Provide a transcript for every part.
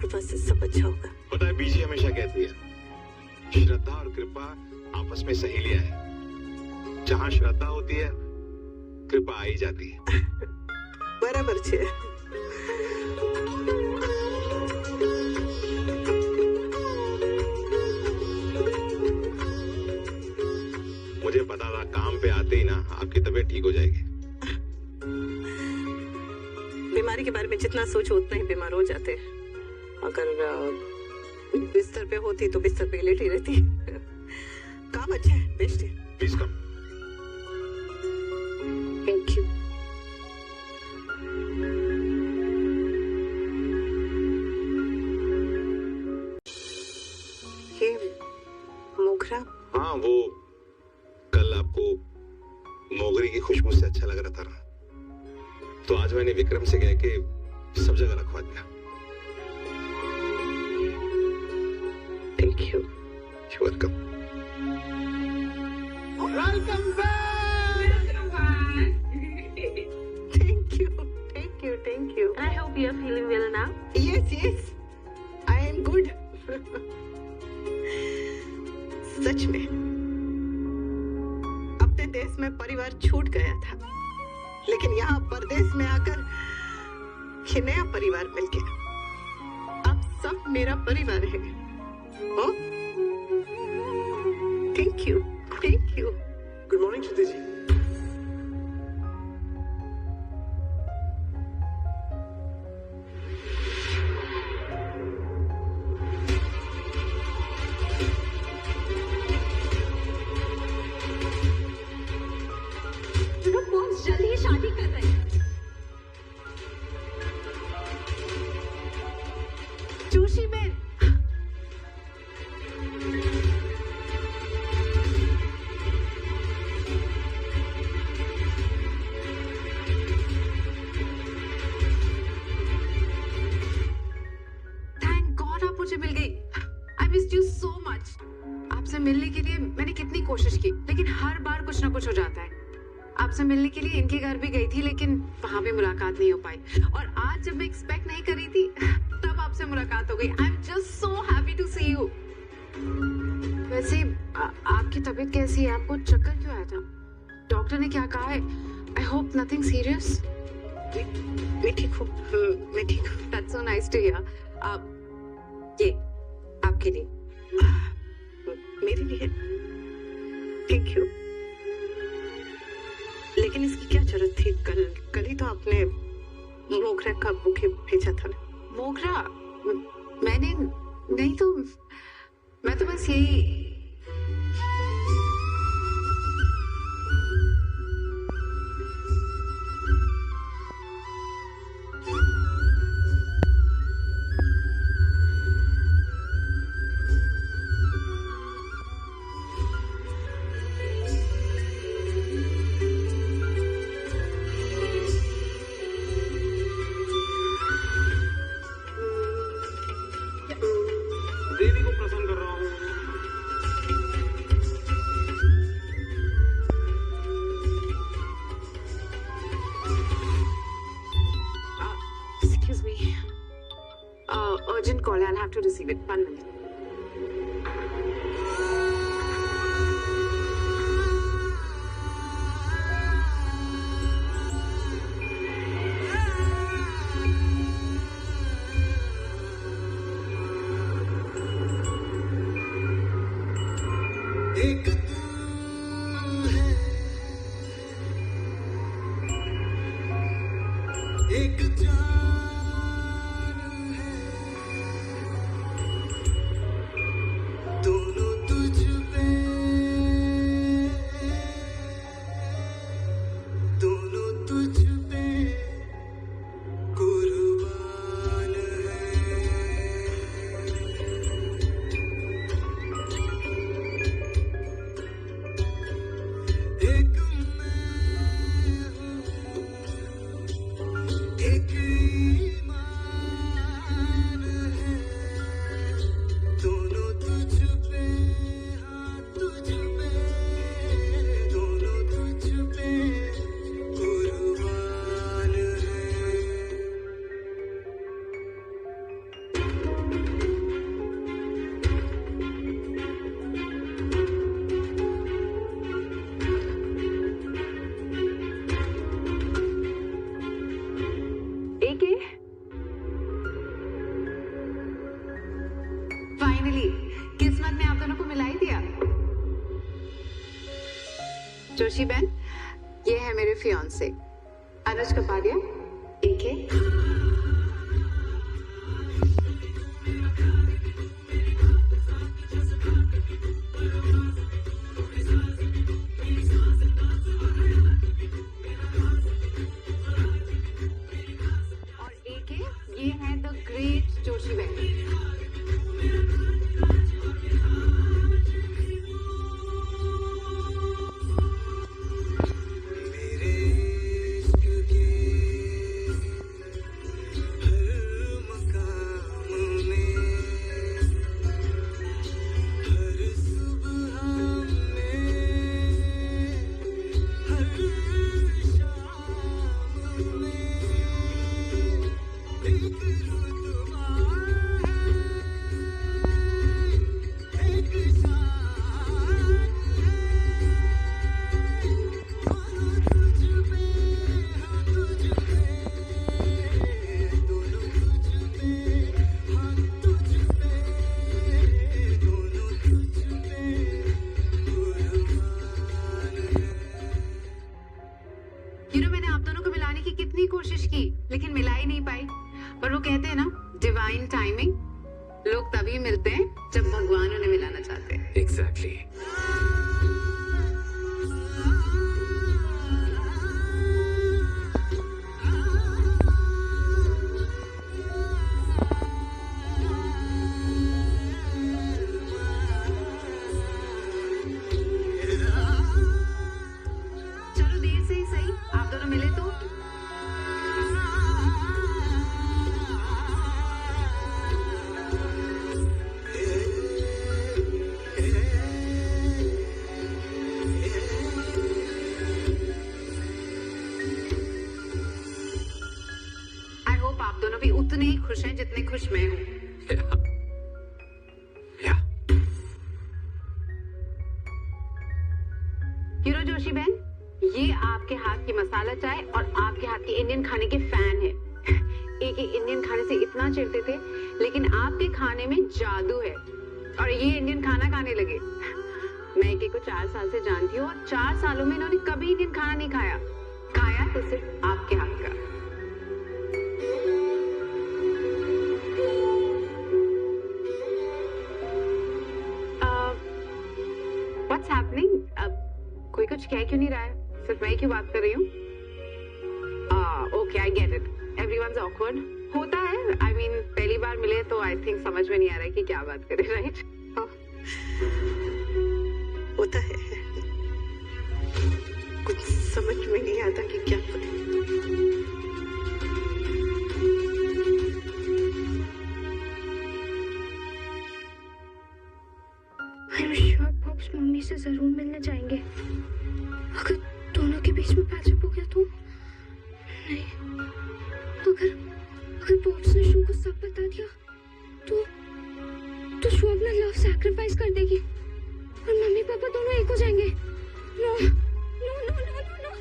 कृपा से सब अच्छा होगा। पता है बीजी हमेशा कहती है श्रद्धा और कृपा आपस में सहेलियां हैं। जहाँ श्रद्धा होती है कृपा आई जाती है। बराबर छे। मुझे पता था काम पे आते ही ना आपकी तबीयत ठीक हो जाएगी। बीमारी के बारे में जितना सोचो उतना ही बीमार हो जाते हैं। अगर बिस्तर पे होती तो बिस्तर पे लेटी रहती। काम अच्छा है, बेस्ट है। Please come. Thank you. ये मोगरा? हाँ, वो कल आपको मोगरे की खुशबू से अच्छा लग रहा था ना, तो आज मैंने विक्रम से कह के सब जगह रखवा दिया। Thank you. Welcome. Welcome thank you, thank you, thank you. I hope you are feeling well now. Yes, yes, I am good. सच में अपने देश में परिवार छूट गया था, लेकिन यहाँ परदेश में आकर ये नया परिवार मिल गया। अब सब मेरा परिवार है। ओ, thank you, thank you. Good morning Shruti ji. Boss जल्दी ही शादी कर रहे हैं। जोशी बेन, थैंक गॉड आप मुझे मिल गई। I missed you so much. आपसे मिलने के लिए मैंने कितनी कोशिश की, लेकिन हर बार कुछ ना कुछ हो जाता है। आपसे मिलने के लिए इनके घर भी गई थी, लेकिन वहां भी मुलाकात नहीं हो पाई। और आज जब मैं एक्सपेक्ट नहीं कर रही थी, तब आपसे मुलाकात हो गई। I am just so happy to see you. वैसे आपकी तबीयत कैसी है? आपको चक्कर क्यों आया था? डॉक्टर ने क्या कहा है? I hope nothing serious. मैं ठीक हूँ, मैं ठीक हूँ। That's so nice to hear. ये आपके लिए। मेरे लिए थैंक यू, लेकिन इसकी क्या जरूरत थी? कल ही तो आपने मोगरा का बुके भेजा था ना। मोगरा? मैंने नहीं तो, मैं तो बस यही। देवी को प्रसन्न कर रहा हूँ। Excuse me. Urgent call. I'll have to receive it. 1 minute. एक एक जान है, दोनों तुझ पे, दोनों तुझ पे कुर्बान है। एक मैं हूँ, एक जोशी बहन, ये है मेरे फियांसे अनुज कपाड़िया, एके। और एके, ये है द ग्रेट जोशी बहन। मेरे इश्क के हर मकाम में, हर सुबह में, हर शाम में एक रुतबा है, एक शान मैंने आप दोनों को मिलाने की कितनी कोशिश की, लेकिन मिला ही नहीं पाई। पर वो कहते हैं ना, डिवाइन टाइमिंग। लोग तभी मिलते हैं जब भगवान उन्हें मिलाना चाहते हैं। एग्जैक्टली। चलो देर से ही सही, आप दोनों मिले तो। आई होप आप दोनों भी उतने ही खुश हैं जितने खुश मैं हूँ। हीरो जोशी बहन, ये आपके हाथ की मसाला चाय और आपके हाथ की इंडियन खाने के फैन है। एक इंडियन खाने से इतना चिढ़ते थे, लेकिन आपके खाने में जादू है और ये इंडियन खाना खाने लगे। मैं एके को 4 साल से जानती हूँ और 4 सालों में इन्होंने कभी इंडियन खाना नहीं खाया। खाया तो सिर्फ आपके हाथ का। What's happening? कोई कुछ कह क्यों नहीं रहा है? सिर्फ मैं क्यों बात कर रही हूँ? Okay, I get it. Everyone's awkward. होता है. I mean, पहली बार मिले तो I think समझ में नहीं आ रहा है कि क्या बात करें, right? होता है, कुछ समझ में नहीं आता कि क्या बोले। I'm sure पॉप्स मम्मी से जरूर मिलने जाएंगे। अगर दोनों के बीच में पैचअप हो गया तो नहीं, अगर पॉप्स ने शू को सब बता दिया तो शू अपना लव सैक्रिफाइस कर देगी और मम्मी पापा दोनों एक हो जाएंगे। No no no no no no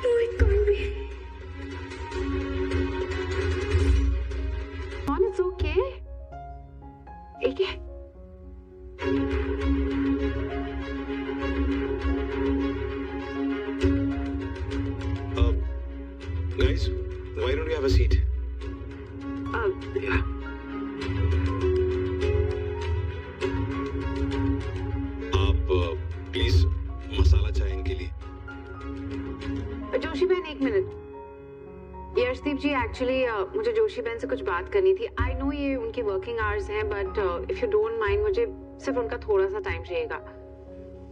no, it can't be. On, it's okay. Okay, Guys, why don't you have a seat? Yeah. आप प्लीज मसाला चाय इनके लिए। जोशी बहन, एक मिनट। यशदीप जी, एक्चुअली मुझे जोशी बहन से कुछ बात करनी थी। आई नो ये उनकी वर्किंग आवर्स हैं, but if you don't mind, मुझे सिर्फ उनका थोड़ा सा टाइम चाहिएगा,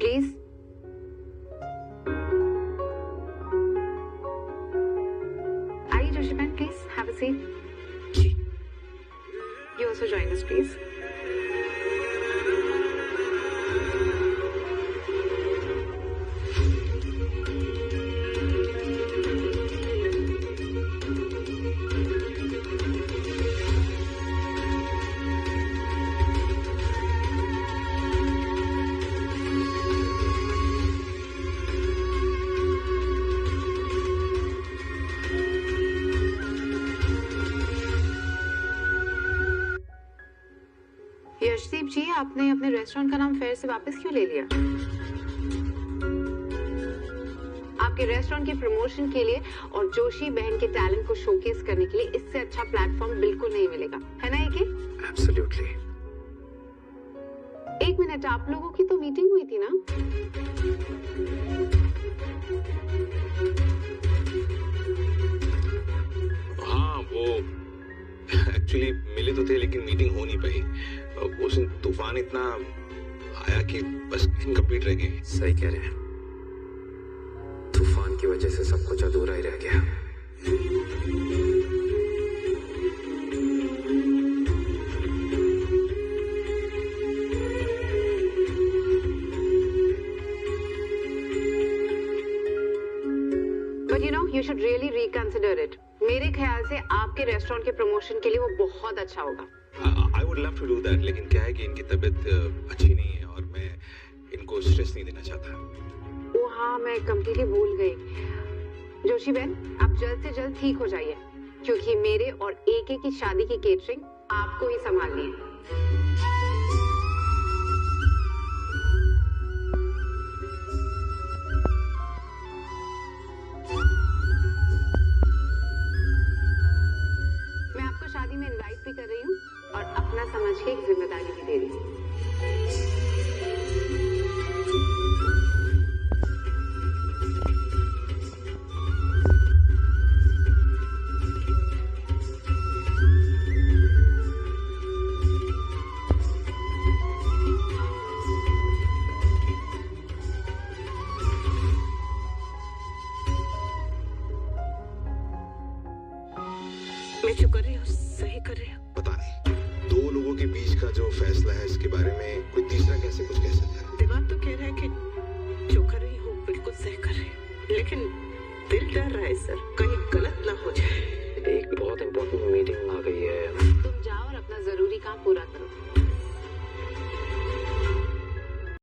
प्लीज। आइए जोशी बहन, please have a seat. You also join us, please. आपने अपने रेस्टोरेंट का नाम फेयर से वापस क्यों ले लिया? आपके रेस्टोरेंट की प्रमोशन के लिए और जोशी बहन के टैलेंट को शोकेस करने के लिए इससे अच्छा प्लेटफॉर्म बिल्कुल नहीं मिलेगा, है ना एके? एब्सोल्युटली। एक मिनट, आप लोगों की तो मीटिंग हुई थी ना? हाँ, वो एक्चुअली मिले तो थे लेकिन मीटिंग हो नहीं पाई। उस दिन तूफान इतना आया कि बस इनकम्प्लीट रह गई। सही कह रहे हैं, तूफान की वजह से सब कुछ अधूरा ही रह गया। But you know, you should really reconsider it. मेरे ख्याल से आपके रेस्टोरेंट के प्रमोशन के लिए वो बहुत अच्छा होगा। I would love to do that, लेकिन क्या है कि इनकी तबीयत अच्छी नहीं है और मैं इनको स्ट्रेस नहीं देना चाहता। ओ हाँ, मैं कंप्लीटली भूल गई। जोशी बहन, आप जल्द से जल्द ठीक हो जाइए, क्योंकि मेरे और एके की शादी की केटरिंग आपको ही संभालनी है। मैं आपको शादी में इनवाइट भी कर रही हूँ और अपना समझ के एक जिम्मेदारी भी दे रही हूँ। मैं जो कर रही हूँ सही कर रही हूँ। पता नहीं, दो लोगों के बीच का जो फैसला है इसके बारे में कोई तीसरा कैसे कुछ कह सकता है? दिमाग तो कह रहा है कि जो कर रही हूँ बिल्कुल सही कर रही हूँ, लेकिन दिल डर रहा है सर, कहीं गलत ना हो जाए। एक बहुत इंपॉर्टेंट मीटिंग आ गई है। तुम जाओ और अपना जरूरी काम पूरा करो।